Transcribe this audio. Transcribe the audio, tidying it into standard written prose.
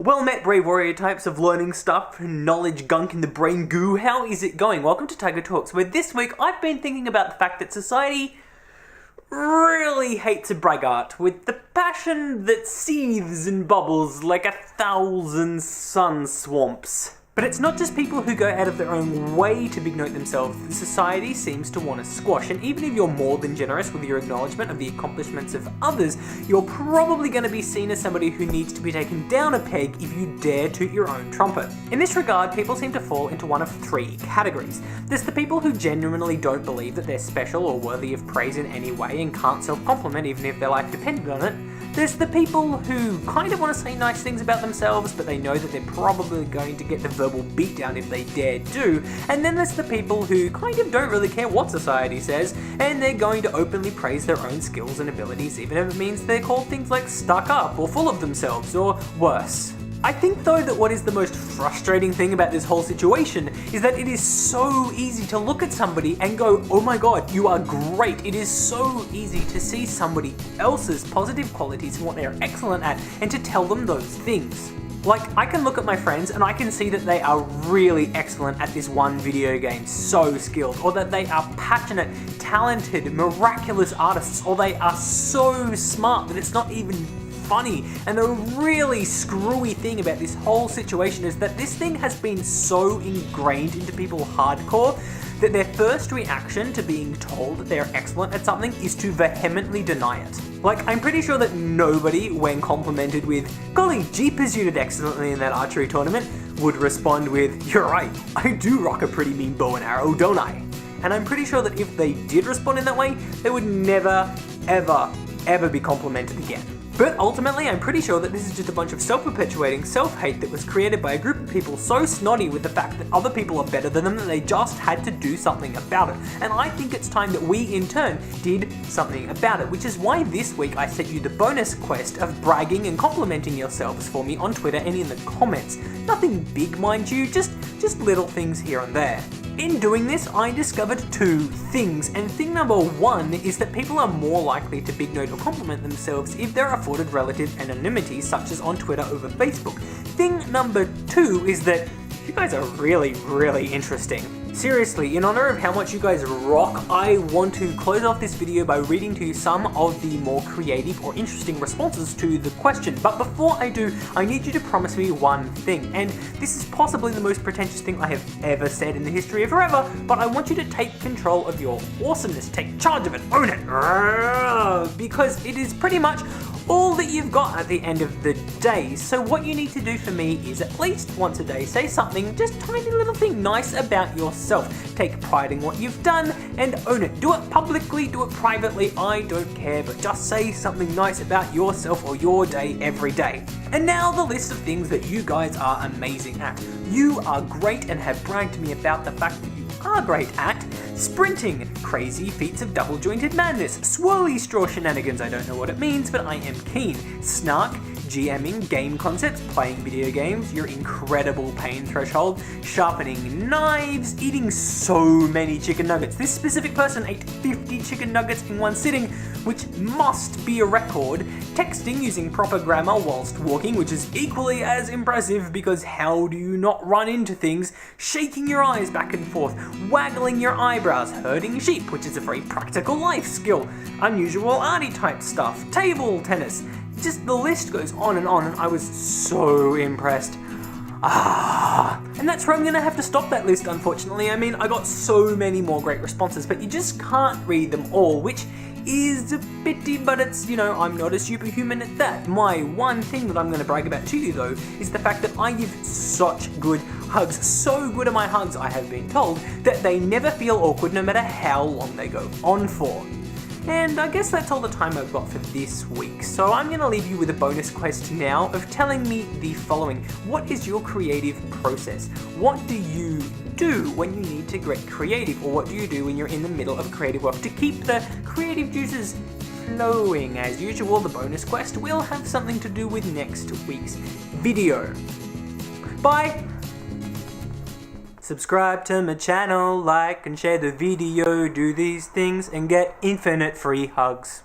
Well met, brave warrior types of learning stuff, knowledge gunk in the brain goo. How is it going? Welcome to Tiger Talks, where this week I've been thinking about the fact that society really hates a braggart with the passion that seethes and bubbles like 1,000 sun swamps. But it's not just people who go out of their own way to big note themselves that society seems to want to squash, and even if you're more than generous with your acknowledgement of the accomplishments of others, you're probably going to be seen as somebody who needs to be taken down a peg if you dare toot your own trumpet. In this regard, people seem to fall into one of three categories. There's the people who genuinely don't believe that they're special or worthy of praise in any way and can't self-compliment even if their life depended on it. There's the people who kind of want to say nice things about themselves, but they know that they're probably going to get the verbal beatdown if they dare do. And then there's the people who kind of don't really care what society says, and they're going to openly praise their own skills and abilities, even if it means they're called things like stuck up or full of themselves, or worse. I think though that what is the most frustrating thing about this whole situation is that it is so easy to look at somebody and go, oh my god, you are great. It is so easy to see somebody else's positive qualities and what they're excellent at and to tell them those things. Like, I can look at my friends and I can see that they are really excellent at this one video game, so skilled, or that they are passionate, talented, miraculous artists, or they are so smart that it's not even funny. And the really screwy thing about this whole situation is that this thing has been so ingrained into people hardcore that their first reaction to being told that they're excellent at something is to vehemently deny it. Like, I'm pretty sure that nobody, when complimented with, golly jeepers, you did excellently in that archery tournament, would respond with, you're right, I do rock a pretty mean bow and arrow, don't I? And I'm pretty sure that if they did respond in that way, they would never, ever be complimented again. But ultimately, I'm pretty sure that this is just a bunch of self-perpetuating self-hate that was created by a group of people so snotty with the fact that other people are better than them that they just had to do something about it. And I think it's time that we, in turn, did something about it, which is why this week I set you the bonus quest of bragging and complimenting yourselves for me on Twitter and in the comments. Nothing big, mind you, just little things here and there. In doing this, I discovered two things, and thing number one is that people are more likely to big note or compliment themselves if they're afforded relative anonymity, such as on Twitter over Facebook. Thing number two is that you guys are really interesting. Seriously, in honor of how much you guys rock, I want to close off this video by reading to you some of the more creative or interesting responses to the question. But before I do, I need you to promise me one thing, and this is possibly the most pretentious thing I have ever said in the history of forever, but I want you to take control of your awesomeness, take charge of it, own it, because it is pretty much all that you've got at the end of the day. So what you need to do for me is at least once a day say something, just tiny little thing nice about yourself. Take pride in what you've done and own it. Do it publicly, do it privately, I don't care, but just say something nice about yourself or your day every day. And now the list of things that you guys are amazing at. You are great and have bragged to me about the fact that you are great at sprinting, crazy feats of double-jointed madness, swirly straw shenanigans, I don't know what it means, but I am keen, snark, GMing, game concepts, playing video games, your incredible pain threshold, sharpening knives, eating so many chicken nuggets. This specific person ate 50 chicken nuggets in one sitting, which must be a record. Texting using proper grammar whilst walking, which is equally as impressive because how do you not run into things? Shaking your eyes back and forth, waggling your eyebrows, herding sheep, which is a very practical life skill, unusual arty type stuff, table tennis. Just the list goes on, and I was so impressed. And that's where I'm gonna have to stop that list, unfortunately. I mean, I got so many more great responses, but you just can't read them all, which is a pity, but it's, you know, I'm not a superhuman at that. My one thing that I'm gonna brag about to you, though, is the fact that I give such good hugs. So good are my hugs, I have been told, that they never feel awkward no matter how long they go on for. And I guess that's all the time I've got for this week, so I'm going to leave you with a bonus quest now of telling me the following. What is your creative process? What do you do when you need to get creative, or what do you do when you're in the middle of creative work to keep the creative juices flowing? As usual, the bonus quest will have something to do with next week's video. Bye! Subscribe to my channel, like and share the video, do these things and get infinite free hugs.